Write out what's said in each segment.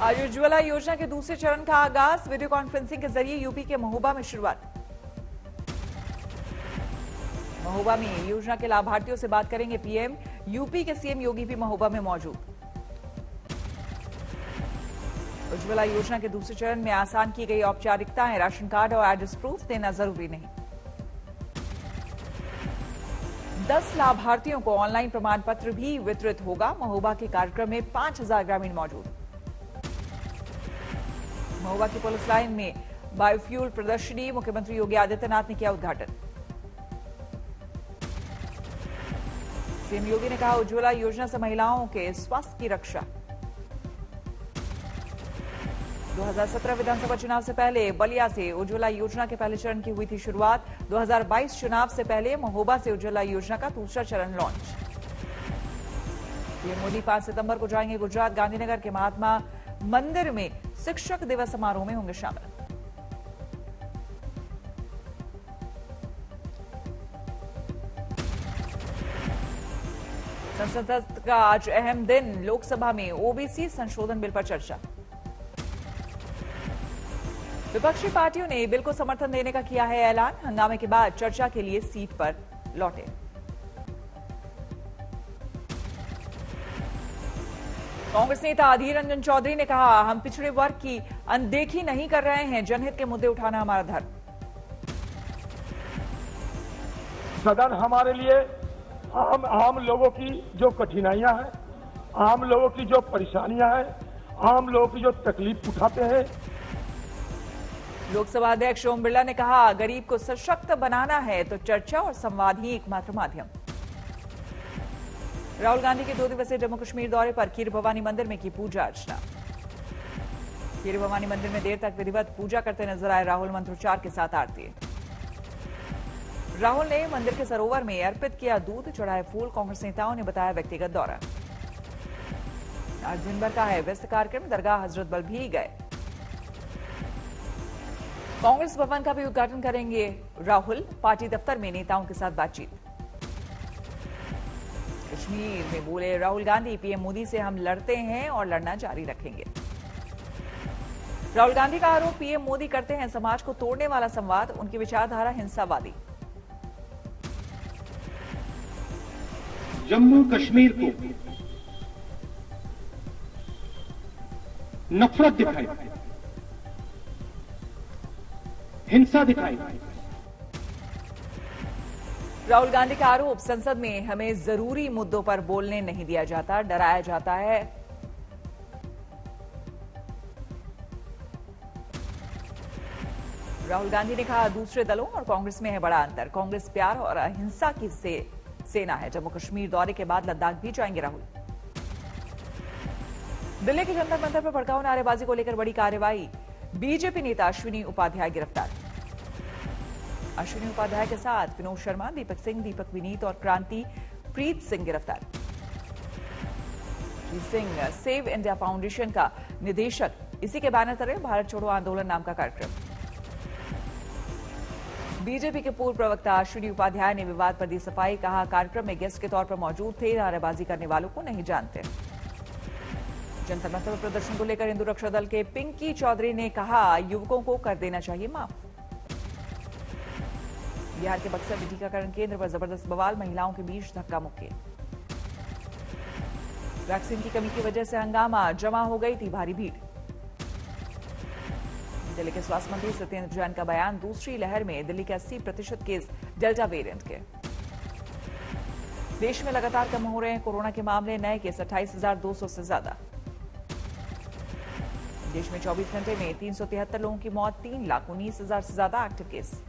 आज उज्ज्वला योजना के दूसरे चरण का आगाज, वीडियो कॉन्फ्रेंसिंग के जरिए यूपी के महोबा में शुरुआत। महोबा में योजना के लाभार्थियों से बात करेंगे पीएम। यूपी के सीएम योगी भी महोबा में मौजूद। उज्ज्वला योजना के दूसरे चरण में आसान की गई औपचारिकताएं, राशन कार्ड और एड्रेस प्रूफ देना जरूरी नहीं। 10 लाभार्थियों को ऑनलाइन प्रमाण पत्र भी वितरित होगा। महोबा के कार्यक्रम में 5000 ग्रामीण मौजूद। महोबा की पुलिस लाइन में बायोफ्यूल प्रदर्शनी, मुख्यमंत्री योगी आदित्यनाथ ने किया उद्घाटन। सीएम योगी ने कहा, उज्ज्वला योजना से महिलाओं के स्वास्थ्य की रक्षा। 2017 विधानसभा चुनाव से पहले बलिया से उज्ज्वला योजना के पहले चरण की हुई थी शुरुआत। 2022 चुनाव से पहले महोबा से उज्ज्वला योजना का दूसरा चरण लॉन्च। पीएम मोदी 5 सितंबर को जाएंगे गुजरात। गांधीनगर के महात्मा मंदिर में शिक्षक दिवस समारोह में होंगे शामिल। संसद का आज अहम दिन, लोकसभा में ओबीसी संशोधन बिल पर चर्चा। विपक्षी पार्टियों ने बिल को समर्थन देने का किया है ऐलान। हंगामे के बाद चर्चा के लिए सीट पर लौटे। कांग्रेस नेता अधीर रंजन चौधरी ने कहा, हम पिछड़े वर्ग की अनदेखी नहीं कर रहे हैं, जनहित के मुद्दे उठाना हमारा धर्म। सदन हमारे लिए आम लोगों की जो कठिनाइयां हैं, आम लोगों की जो परेशानियां हैं, आम लोगों की जो तकलीफ उठाते हैं। लोकसभा अध्यक्ष ओम बिरला ने कहा, गरीब को सशक्त बनाना है तो चर्चा और संवाद ही एकमात्र माध्यम। राहुल गांधी के 2 दिवसीय जम्मू कश्मीर दौरे पर खीर भवानी मंदिर में की पूजा अर्चना। खीर भवानी मंदिर में देर तक विधिवत पूजा करते नजर आए राहुल। मंत्रोच्चार के साथ आरती। राहुल ने मंदिर के सरोवर में अर्पित किया दूध, चढ़ाए फूल। कांग्रेस नेताओं ने बताया व्यक्तिगत दौरा। आज दिन भर का है व्यस्त कार्यक्रम, दरगाह हजरत बल भी गए। कांग्रेस भवन का भी उद्घाटन करेंगे राहुल। पार्टी दफ्तर में नेताओं के साथ बातचीत। कश्मीर में बोले राहुल गांधी, पीएम मोदी से हम लड़ते हैं और लड़ना जारी रखेंगे। राहुल गांधी का आरोप, पीएम मोदी करते हैं समाज को तोड़ने वाला संवाद। उनकी विचारधारा हिंसावादी। जम्मू कश्मीर को नफरत दिखाई, हिंसा दिखाई। राहुल गांधी का आरोप, संसद में हमें जरूरी मुद्दों पर बोलने नहीं दिया जाता, डराया जाता है। राहुल गांधी ने कहा, दूसरे दलों और कांग्रेस में है बड़ा अंतर। कांग्रेस प्यार और अहिंसा की सेना है। जम्मू कश्मीर दौरे के बाद लद्दाख भी जाएंगे राहुल। दिल्ली के जंतर मंतर पर भड़काऊ नारेबाजी को लेकर बड़ी कार्रवाई। बीजेपी नेता अश्विनी उपाध्याय गिरफ्तार। अश्विनी उपाध्याय के साथ विनोद शर्मा, दीपक सिंह, दीपक विनीत और क्रांति प्रीत सिंह गिरफ्तार। Shri Singh save India foundation का निदेशक। इसी के बैनर तले भारत छोड़ो आंदोलन नाम का कार्यक्रम। बीजेपी के पूर्व प्रवक्ता अश्विनी उपाध्याय ने विवाद पर दी सफाई। कहा, कार्यक्रम में गेस्ट के तौर पर मौजूद थे, नारेबाजी करने वालों को नहीं जानते। जंतर मंतर प्रदर्शन को लेकर हिंदू रक्षा दल के पिंकी चौधरी ने कहा, युवकों को कर देना चाहिए माफ। बिहार के बक्सर में टीकाकरण केंद्र पर जबरदस्त बवाल, महिलाओं के बीच धक्का मुक्की। वैक्सीन की कमी की वजह से हंगामा, जमा हो गई थी भारी भीड़। दिल्ली के स्वास्थ्य मंत्री सत्येंद्र जैन का बयान, दूसरी लहर में दिल्ली के 80% केस डेल्टा वेरिएंट के। देश में लगातार कम हो रहे हैं कोरोना के मामले, नए केस 28,200 से ज्यादा। देश में 24 घंटे में 373 लोगों की मौत, 3,19,000 से ज्यादा एक्टिव केस।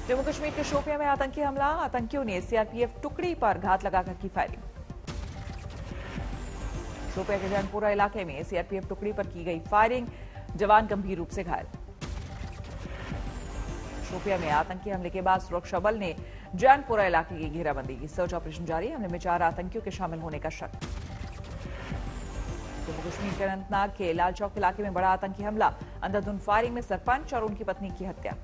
जम्मू कश्मीर के शोपियां में आतंकी हमला, आतंकियों ने सीआरपीएफ टुकड़ी पर घात लगाकर की फायरिंग। शोपियां के जैनपुरा इलाके में सीआरपीएफ टुकड़ी पर की गई फायरिंग, जवान गंभीर रूप से घायल। शोपियां में आतंकी हमले के बाद सुरक्षा बल ने जैनपुरा इलाके की घेराबंदी की। सर्च ऑपरेशन जारी। हमले में 4 आतंकियों के शामिल होने का शक। जम्मू कश्मीर के अनंतनाग के लाल चौक इलाके में बड़ा आतंकी हमला, अंधाधुंध फायरिंग में सरपंच और उनकी पत्नी की हत्या।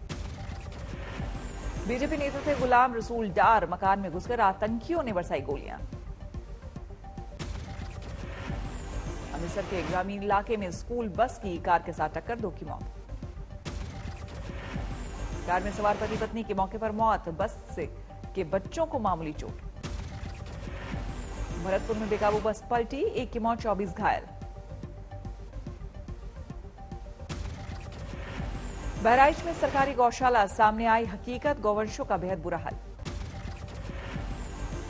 बीजेपी नेता थे गुलाम रसूल डार, मकान में घुसकर आतंकियों ने बरसाई गोलियां। अमृतसर के ग्रामीण इलाके में स्कूल बस की कार के साथ टक्कर, 2 की मौत। कार में सवार पति पत्नी की मौके पर मौत, बस से के बच्चों को मामूली चोट। भरतपुर में बेकाबू बस पलटी, 1 की मौत, 24 घायल। बहराइच में सरकारी गौशाला, सामने आई हकीकत, गौवंशों का बेहद बुरा हाल।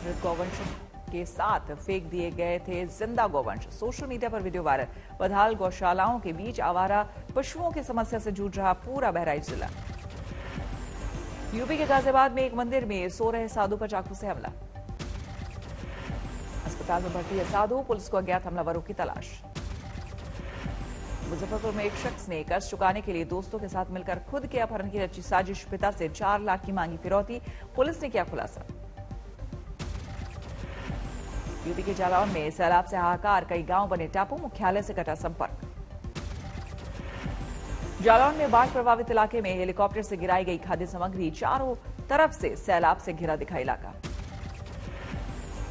मृत गौवंशों के साथ फेंक दिए गए थे जिंदा गौवंश। सोशल मीडिया पर वीडियो वायरल। बदहाल गौशालाओं के बीच आवारा पशुओं की समस्या से जूझ रहा पूरा बहराइच जिला। यूपी के गाजियाबाद में एक मंदिर में सो रहे साधु पर चाकू से हमला। अस्पताल में भर्ती है साधु, पुलिस को अज्ञात हमलावरों की तलाश। मुजफ्फरपुर में एक शख्स ने कर्ज चुकाने के लिए दोस्तों के साथ मिलकर खुद के अपहरण की रची साजिश, पिता से 4 लाख की मांगी फिरौती, पुलिस ने किया खुलासा। यूपी के जालौन में सैलाब से हाहाकार, कई गांव बने टापू, मुख्यालय से कटा संपर्क। जालौन में बाढ़ प्रभावित इलाके में हेलीकॉप्टर से गिराई गई खाद्य सामग्री, चारों तरफ से सैलाब से घिरा दिखा इलाका।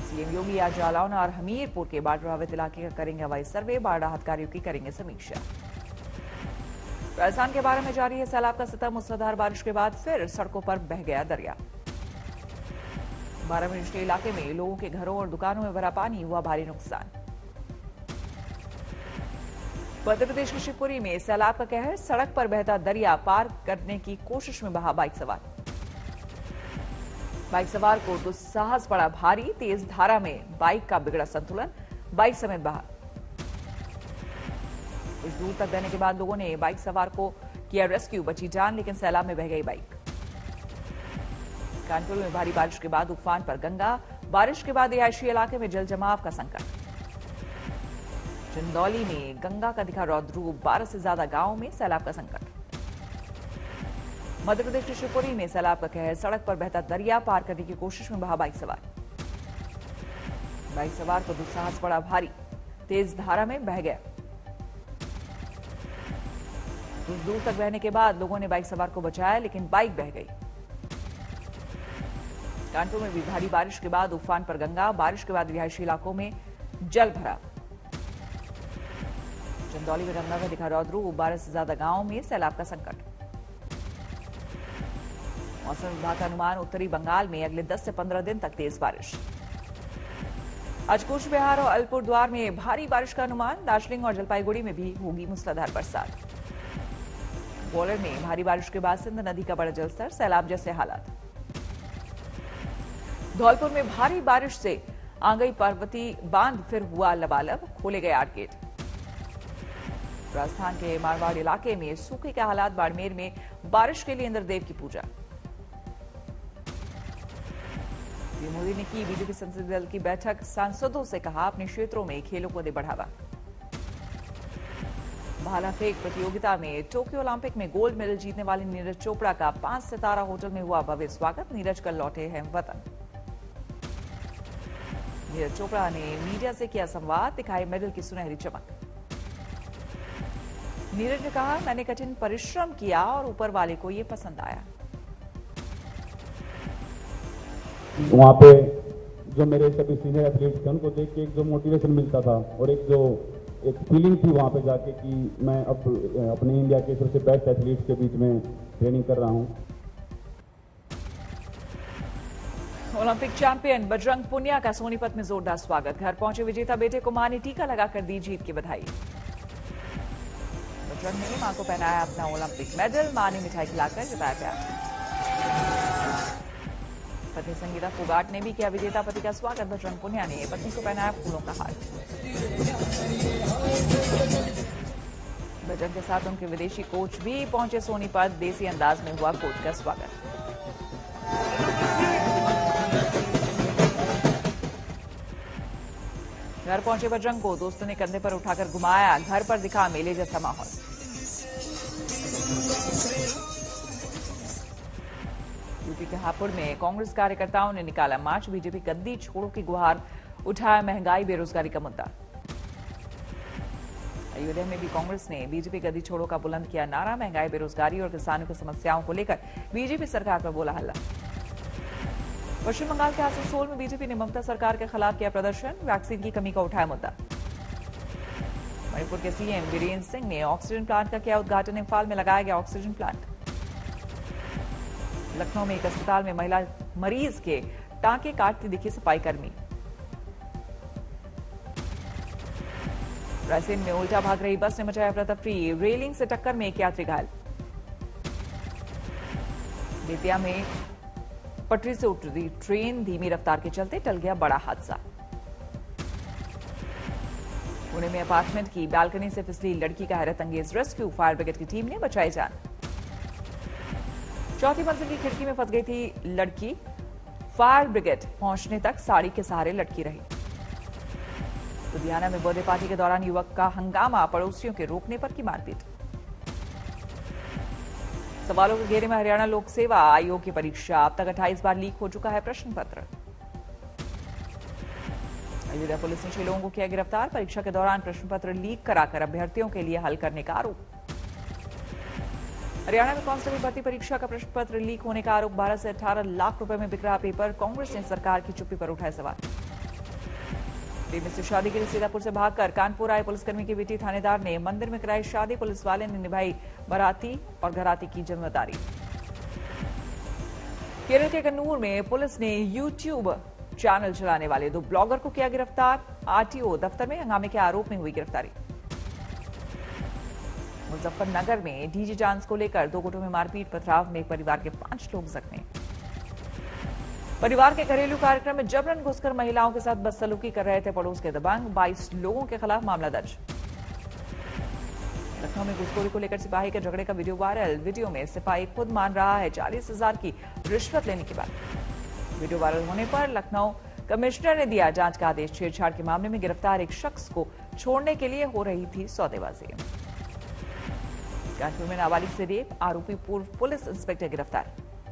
सीएम योगी आज जालौन और हमीरपुर के बाढ़ प्रभावित इलाके का करेंगे हवाई सर्वे, बाढ़ राहत कार्यों की करेंगे समीक्षा। राजस्थान के बारे में जारी है सैलाब का सितम, मूसलाधार बारिश के बाद फिर सड़कों पर बह गया दरिया। बारामती इलाके में लोगों के घरों और दुकानों में भरा पानी, हुआ भारी नुकसान। मध्य प्रदेश के शिवपुरी में सैलाब का कहर, सड़क पर बहता दरिया पार करने की कोशिश में बहा बाइक सवार। बाइक सवार को दुस्साहस पड़ा भारी, तेज धारा में बाइक का बिगड़ा संतुलन, बाइक समेत बहा। कुछ दूर तक बहने के बाद लोगों ने बाइक सवार को किया रेस्क्यू, बची जान लेकिन सैलाब में बह गई बाइक। कानपुर में भारी बारिश के बाद उफान पर गंगा, बारिश के बाद रिहायशी इलाके में जल जमाव का संकट। चंदौली में गंगा का दिखा रौद्र रूप, 12 से ज्यादा गांवों में सैलाब का संकट। मध्य प्रदेश के शिवपुरी में सैलाब का कहर, सड़क पर बहता दरिया पार करने की कोशिश में बहा बाइक सवार। बाइक सवार को दुस्साहस पड़ा भारी, तेज धारा में बह गया। कुछ दूर तक बहने के बाद लोगों ने बाइक सवार को बचाया लेकिन बाइक बह गई। कानपुर में भी भारी बारिश के बाद उफान पर गंगा, बारिश के बाद रिहायशी इलाकों में जल भरा। चंदौली में गंगा का दिखा रौद्र रूप, 12 से ज्यादा गांवों में सैलाब का संकट। मौसम विभाग का अनुमान, उत्तरी बंगाल में अगले 10 से 15 दिन तक तेज बारिश। आज कूच बिहार और अलीपुरद्वार में भारी बारिश का अनुमान, दार्जिलिंग और जलपाईगुड़ी में भी होगी मूसलाधार बरसात। ग्वालियर में भारी बारिश के बाद सिंध नदी का बढ़ा जलस्तर, सैलाब जैसे हालात। धौलपुर में भारी बारिश से आंगई पार्वती बांध फिर हुआ लबालब, खोले गए 8 गेट। राजस्थान के मारवाड़ इलाके में सूखे के हालात, बाड़मेर में बारिश के लिए इंद्रदेव की पूजा। पीएम मोदी ने की बीजेपी संसदीय दल की बैठक, सांसदों से कहा अपने क्षेत्रों में खेलों को दे बढ़ावा। भाला फेंक प्रतियोगिता में टोक्यो ओलंपिक में गोल्ड मेडल जीतने वाली नीरज चोपड़ा का 5 सितारा होटल में हुआ भव्य स्वागत, नीरज कल लौटे हैं वतन। नीरज चोपड़ा ने मीडिया से किया संवाद, दिखाई मेडल की सुनहरी चमक। नीरज ने कहा, मैंने कठिन परिश्रम किया और ऊपर वाले को ये पसंद आया। वहाँ पे जो मेरे सभी सीनियर एथलीट्स थे उनको देख के एक जो मोटिवेशन मिलता था और एक फीलिंग थी वहाँ पे जाके कि मैं अब अपने इंडिया के सबसे बेस्ट एथलीट्स के बीच में ट्रेनिंग कर रहा हूँ। ओलंपिक चैंपियन बजरंग पुनिया का सोनीपत में जोरदार स्वागत, घर पहुंचे विजेता बेटे को मां ने टीका लगाकर दी जीत की बधाई। बजरंग ने मां को पहनाया अपना ओलंपिक मेडल, मां ने मिठाई खिलाकर जताया प्यार। पत्नी संगीता फोगाट ने भी किया विजेता पति का स्वागत, बजरंग पुनिया ने पत्नी को पहनाया फूलों का हार। बजरंग के साथ उनके विदेशी कोच भी पहुंचे सोनीपत, देसी अंदाज में हुआ कोच का स्वागत। घर पहुंचे बजरंग को दोस्तों ने कंधे पर उठाकर घुमाया, घर पर दिखा मेले जैसा माहौल। यूपी के हापुड़ में कांग्रेस कार्यकर्ताओं ने निकाला मार्च, बीजेपी गद्दी छोड़ो की गुहार, उठाया महंगाई बेरोजगारी का मुद्दा। अयोध्या में भी कांग्रेस ने बीजेपी गद्दी छोड़ो का बुलंद किया नारा, महंगाई बेरोजगारी और किसानों की समस्याओं को लेकर बीजेपी सरकार पर बोला हल्ला। पश्चिम बंगाल के आसनसोल में बीजेपी ने ममता सरकार के खिलाफ किया प्रदर्शन, वैक्सीन की कमी का उठाया मुद्दा। मणिपुर के सीएम वीरेंद्र सिंह ने ऑक्सीजन प्लांट का किया उद्घाटन। इम्फाल में लगाया गया ऑक्सीजन प्लांट। लखनऊ में एक अस्पताल में महिला मरीज के टांके काटती दिखी सफाई कर्मी। रायसेन में उल्टा भाग रही बस ने मचाया अफरा-तफरी। रेलिंग से टक्कर में एक यात्री घायल। बेतिया में पटरी से उतरी ट्रेन धीमी रफ्तार के चलते टल गया बड़ा हादसा। पुणे में अपार्टमेंट की बालकनी से फिसली लड़की का हैरत अंगेज रेस्क्यू। फायर ब्रिगेड की टीम ने बचाई जान। चौथी मंजिल की खिड़की में फंस गई थी लड़की। फायर ब्रिगेड पहुंचने तक साड़ी के सहारे लटकी रही। लुधियाना में बर्थडे पार्टी के दौरान युवक का हंगामा, पड़ोसियों के रोकने पर की मारपीट। सवालों के घेरे में हरियाणा लोक सेवा आयोग की परीक्षा। अब तक 28 बार लीक हो चुका है प्रश्न पत्र। अयोध्या पुलिस ने 6 लोगों को किया गिरफ्तार। परीक्षा के दौरान प्रश्न पत्र लीक कराकर अभ्यर्थियों के लिए हल करने का आरोप। हरियाणा में कांस्टेबल भर्ती परीक्षा का प्रश्न पत्र लीक होने का आरोप। 12 से 18 लाख रुपए में बिक रहा पेपर। कांग्रेस ने सरकार की चुप्पी पर उठाए सवाल। प्रेमी से शादी के लिए सीतापुर से भागकर कानपुर आए पुलिसकर्मी की बेटी थानेदार ने मंदिर में कराई शादी। पुलिस वाले ने निभाई बाराती और घराती की जिम्मेदारी। केरल के कन्नूर में पुलिस ने यूट्यूब चैनल चलाने वाले 2 ब्लॉगर को किया गिरफ्तार। आरटीओ दफ्तर में हंगामे के आरोप में हुई गिरफ्तारी। मुजफ्फरनगर में डीजे डांस को लेकर 2 गुटों में मारपीट। पथराव में परिवार के 5 लोग जख्मी। परिवार के घरेलू कार्यक्रम में जबरन घुसकर महिलाओं के साथ बदसलूकी कर रहे थे पड़ोस के दबंग। 22 लोगों के खिलाफ मामला दर्ज। लखनऊ में घुसखोरी को लेकर सिपाही के झगड़े का वीडियो वायरल। वीडियो में सिपाही खुद मान रहा है 40,000 की रिश्वत लेने की बात। वीडियो वायरल होने पर लखनऊ कमिश्नर ने दिया जांच का आदेश। छेड़छाड़ के मामले में गिरफ्तार एक शख्स को छोड़ने के लिए हो रही थी सौदेबाजी। कानपुर में नाबालिग से रेप, आरोपी पूर्व पुलिस इंस्पेक्टर गिरफ्तार।